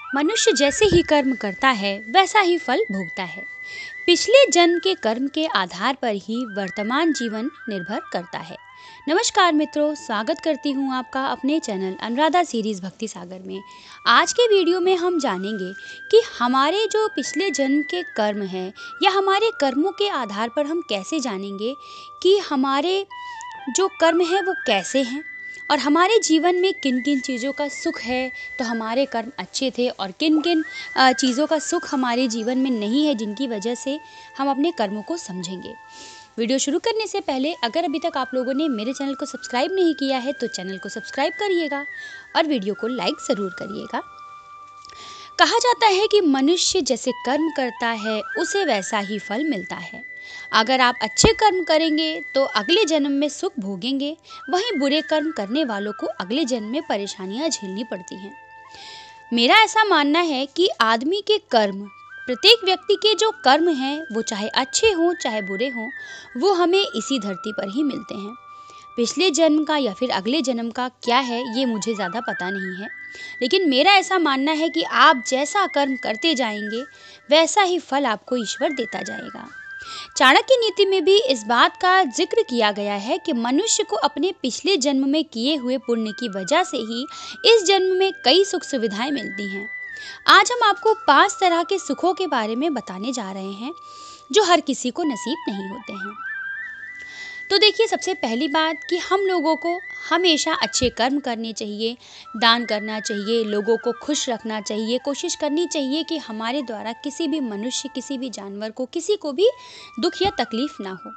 मनुष्य जैसे ही कर्म करता है वैसा ही फल भोगता है। पिछले जन्म के कर्म के आधार पर ही वर्तमान जीवन निर्भर करता है। नमस्कार मित्रों, स्वागत करती हूँ आपका अपने चैनल अनुराधा सीरीज भक्ति सागर में। आज के वीडियो में हम जानेंगे कि हमारे जो पिछले जन्म के कर्म हैं या हमारे कर्मों के आधार पर हम कैसे जानेंगे कि हमारे जो कर्म हैं वो कैसे हैं और हमारे जीवन में किन किन चीज़ों का सुख है तो हमारे कर्म अच्छे थे और किन किन चीज़ों का सुख हमारे जीवन में नहीं है जिनकी वजह से हम अपने कर्मों को समझेंगे। वीडियो शुरू करने से पहले अगर अभी तक आप लोगों ने मेरे चैनल को सब्सक्राइब नहीं किया है तो चैनल को सब्सक्राइब करिएगा और वीडियो को लाइक ज़रूर करिएगा। कहा जाता है कि मनुष्य जैसे कर्म करता है उसे वैसा ही फल मिलता है। अगर आप अच्छे कर्म करेंगे तो अगले जन्म में सुख भोगेंगे, वहीं बुरे कर्म करने वालों को अगले जन्म में परेशानियां झेलनी पड़ती हैं। मेरा ऐसा मानना है कि आदमी के कर्म, प्रत्येक व्यक्ति के जो कर्म हैं वो चाहे अच्छे हों चाहे बुरे हों, वो हमें इसी धरती पर ही मिलते हैं। पिछले जन्म का या फिर अगले जन्म का क्या है ये मुझे ज़्यादा पता नहीं है, लेकिन मेरा ऐसा मानना है कि आप जैसा कर्म करते जाएंगे वैसा ही फल आपको ईश्वर देता जाएगा। चाणक्य नीति में भी इस बात का जिक्र किया गया है कि मनुष्य को अपने पिछले जन्म में किए हुए पुण्य की वजह से ही इस जन्म में कई सुख सुविधाएं मिलती हैं। आज हम आपको 5 तरह के सुखों के बारे में बताने जा रहे हैं जो हर किसी को नसीब नहीं होते हैं। तो देखिए, सबसे पहली बात कि हम लोगों को हमेशा अच्छे कर्म करने चाहिए, दान करना चाहिए, लोगों को खुश रखना चाहिए, कोशिश करनी चाहिए कि हमारे द्वारा किसी भी मनुष्य, किसी भी जानवर को, किसी को भी दुख या तकलीफ ना हो।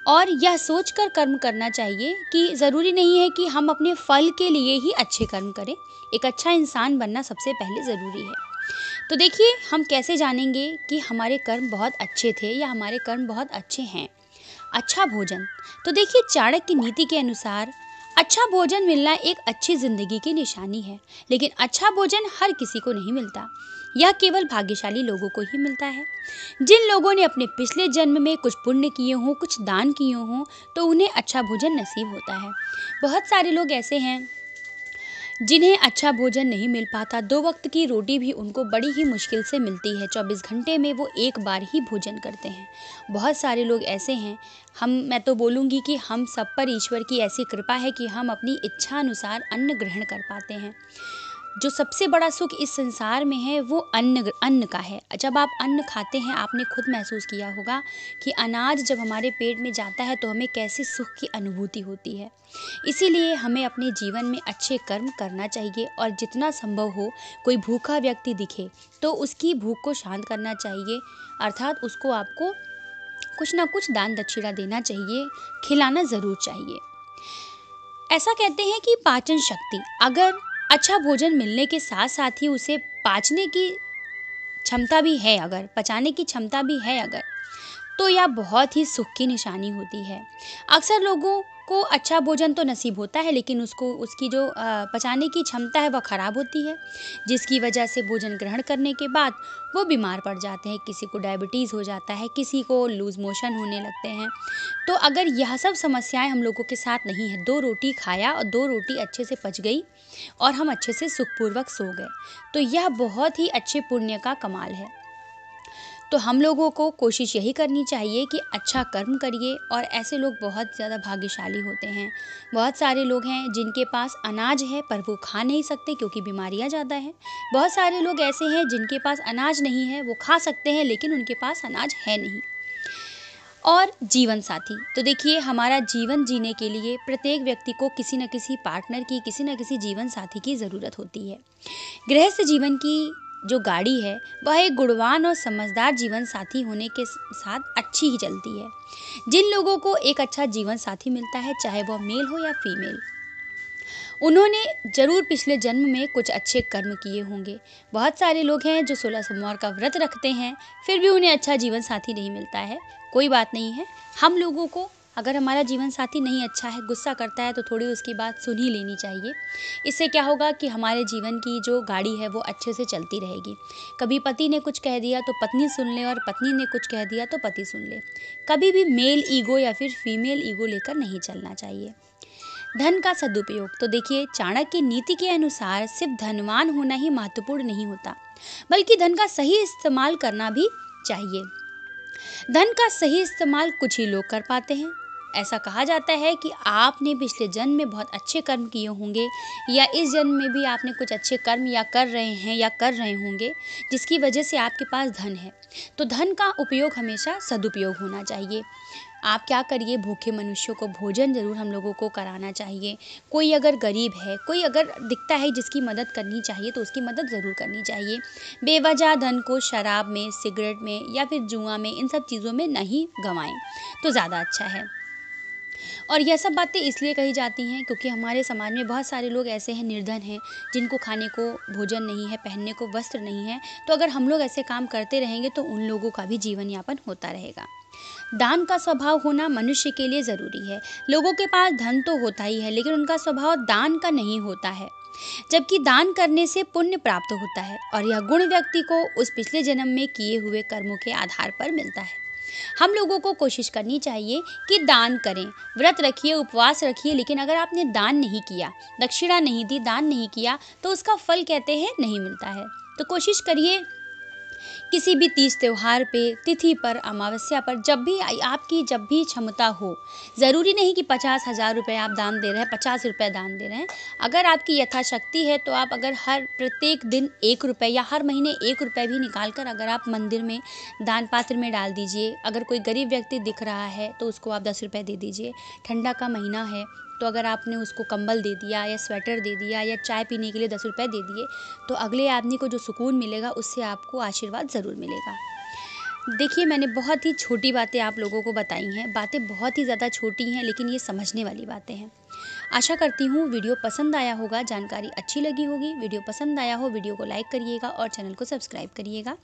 और यह सोचकर कर्म करना चाहिए कि ज़रूरी नहीं है कि हम अपने फल के लिए ही अच्छे कर्म करें। एक अच्छा इंसान बनना सबसे पहले ज़रूरी है। तो देखिए, हम कैसे जानेंगे कि हमारे कर्म बहुत अच्छे थे या हमारे कर्म बहुत अच्छे हैं। अच्छा भोजन। तो देखिए, चाणक्य नीति के अनुसार अच्छा भोजन मिलना एक अच्छी जिंदगी की निशानी है, लेकिन अच्छा भोजन हर किसी को नहीं मिलता। यह केवल भाग्यशाली लोगों को ही मिलता है। जिन लोगों ने अपने पिछले जन्म में कुछ पुण्य किए हों, कुछ दान किए हों, तो उन्हें अच्छा भोजन नसीब होता है। बहुत सारे लोग ऐसे हैं जिन्हें अच्छा भोजन नहीं मिल पाता। 2 वक्त की रोटी भी उनको बड़ी ही मुश्किल से मिलती है। 24 घंटे में वो एक बार ही भोजन करते हैं। बहुत सारे लोग ऐसे हैं, मैं तो बोलूँगी कि हम सब पर ईश्वर की ऐसी कृपा है कि हम अपनी इच्छा अनुसार अन्न ग्रहण कर पाते हैं। जो सबसे बड़ा सुख इस संसार में है वो अन्न का है। जब आप अन्न खाते हैं, आपने खुद महसूस किया होगा कि अनाज जब हमारे पेट में जाता है तो हमें कैसे सुख की अनुभूति होती है। इसीलिए हमें अपने जीवन में अच्छे कर्म करना चाहिए और जितना संभव हो कोई भूखा व्यक्ति दिखे तो उसकी भूख को शांत करना चाहिए, अर्थात उसको आपको कुछ ना कुछ दान दक्षिणा देना चाहिए, खिलाना ज़रूर चाहिए। ऐसा कहते हैं कि पाचन शक्ति, अगर अच्छा भोजन मिलने के साथ साथ ही उसे पाचने की क्षमता भी है, अगर पचाने की क्षमता भी है अगर, तो यह बहुत ही सुख की निशानी होती है। अक्सर लोगों को अच्छा भोजन तो नसीब होता है लेकिन उसकी जो पचाने की क्षमता है वह खराब होती है, जिसकी वजह से भोजन ग्रहण करने के बाद वो बीमार पड़ जाते हैं। किसी को डायबिटीज़ हो जाता है, किसी को लूज़ मोशन होने लगते हैं। तो अगर यह सब समस्याएं हम लोगों के साथ नहीं है, 2 रोटी खाया और 2 रोटी अच्छे से पच गई और हम अच्छे से सुखपूर्वक सो गए, तो यह बहुत ही अच्छे पुण्य का कमाल है। तो हम लोगों को कोशिश यही करनी चाहिए कि अच्छा कर्म करिए, और ऐसे लोग बहुत ज़्यादा भाग्यशाली होते हैं। बहुत सारे लोग हैं जिनके पास अनाज है पर वो खा नहीं सकते क्योंकि बीमारियां ज़्यादा हैं। बहुत सारे लोग ऐसे हैं जिनके पास अनाज नहीं है, वो खा सकते हैं लेकिन उनके पास अनाज है नहीं। और जीवन साथी, तो देखिए, हमारा जीवन जीने के लिए प्रत्येक व्यक्ति को किसी न किसी पार्टनर की, किसी न किसी जीवन साथी की ज़रूरत होती है। गृहस्थ जीवन की जो गाड़ी है वह एक गुणवान और समझदार जीवन साथी होने के साथ अच्छी ही चलती है। जिन लोगों को एक अच्छा जीवन साथी मिलता है, चाहे वह मेल हो या फीमेल, उन्होंने जरूर पिछले जन्म में कुछ अच्छे कर्म किए होंगे। बहुत सारे लोग हैं जो 16 सोमवार का व्रत रखते हैं, फिर भी उन्हें अच्छा जीवन साथी नहीं मिलता है। कोई बात नहीं है, हम लोगों को अगर हमारा जीवन साथी नहीं अच्छा है, गुस्सा करता है, तो थोड़ी उसकी बात सुन ही लेनी चाहिए। इससे क्या होगा कि हमारे जीवन की जो गाड़ी है वो अच्छे से चलती रहेगी। कभी पति ने कुछ कह दिया तो पत्नी सुन ले, और पत्नी ने कुछ कह दिया तो पति सुन ले। कभी भी मेल ईगो या फिर फीमेल ईगो लेकर नहीं चलना चाहिए। धन का सदुपयोग। तो देखिए, चाणक्य की नीति के अनुसार सिर्फ धनवान होना ही महत्वपूर्ण नहीं होता, बल्कि धन का सही इस्तेमाल करना भी चाहिए। धन का सही इस्तेमाल कुछ ही लोग कर पाते हैं। ऐसा कहा जाता है कि आपने पिछले जन्म में बहुत अच्छे कर्म किए होंगे, या इस जन्म में भी आपने कुछ अच्छे कर्म या कर रहे हैं या कर रहे होंगे, जिसकी वजह से आपके पास धन है। तो धन का उपयोग हमेशा सदुपयोग होना चाहिए। आप क्या करिए, भूखे मनुष्यों को भोजन ज़रूर हम लोगों को कराना चाहिए। कोई अगर गरीब है, कोई अगर दिखता है जिसकी मदद करनी चाहिए, तो उसकी मदद ज़रूर करनी चाहिए। बेवजह धन को शराब में, सिगरेट में या फिर जुआ में, इन सब चीज़ों में नहीं गंवाएं, तो ज़्यादा अच्छा है। और यह सब बातें इसलिए कही जाती हैं क्योंकि हमारे समाज में बहुत सारे लोग ऐसे हैं, निर्धन हैं, जिनको खाने को भोजन नहीं है, पहनने को वस्त्र नहीं है। तो अगर हम लोग ऐसे काम करते रहेंगे तो उन लोगों का भी जीवन यापन होता रहेगा। दान का स्वभाव होना मनुष्य के लिए ज़रूरी है। लोगों के पास धन तो होता ही है, लेकिन उनका स्वभाव दान का नहीं होता है। जबकि दान करने से पुण्य प्राप्त होता है, और यह गुण व्यक्ति को उस पिछले जन्म में किए हुए कर्मों के आधार पर मिलता है। हम लोगों को कोशिश करनी चाहिए कि दान करें, व्रत रखिए, उपवास रखिए, लेकिन अगर आपने दान नहीं किया, दक्षिणा नहीं दी, दान नहीं किया, तो उसका फल कहते हैं नहीं मिलता है। तो कोशिश करिए, किसी भी तीज त्योहार पे, तिथि पर, अमावस्या पर, जब भी क्षमता हो, ज़रूरी नहीं कि 50,000 रुपये आप दान दे रहे हैं, 50 रुपये दान दे रहे हैं। अगर आपकी यथाशक्ति है तो आप अगर हर प्रत्येक दिन 1 रुपये या हर महीने 1 रुपये भी निकाल कर अगर आप मंदिर में दान पात्र में डाल दीजिए। अगर कोई गरीब व्यक्ति दिख रहा है तो उसको आप 10 रुपये दे दीजिए। ठंडा का महीना है तो अगर आपने उसको कंबल दे दिया या स्वेटर दे दिया या चाय पीने के लिए 10 रुपये दे दिए, तो अगले आदमी को जो सुकून मिलेगा, उससे आपको आशीर्वाद ज़रूर मिलेगा। देखिए, मैंने बहुत ही छोटी बातें आप लोगों को बताई हैं। बातें बहुत ही ज़्यादा छोटी हैं, लेकिन ये समझने वाली बातें हैं। आशा करती हूँ वीडियो पसंद आया होगा, जानकारी अच्छी लगी होगी। वीडियो पसंद आया हो, वीडियो को लाइक करिएगा और चैनल को सब्सक्राइब करिएगा।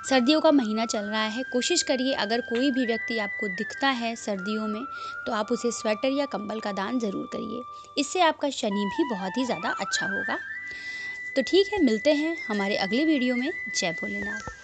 सर्दियों का महीना चल रहा है, कोशिश करिए अगर कोई भी व्यक्ति आपको दिखता है सर्दियों में, तो आप उसे स्वेटर या कंबल का दान ज़रूर करिए। इससे आपका शनि भी बहुत ही ज़्यादा अच्छा होगा। तो ठीक है, मिलते हैं हमारे अगले वीडियो में। जय भोलेनाथ।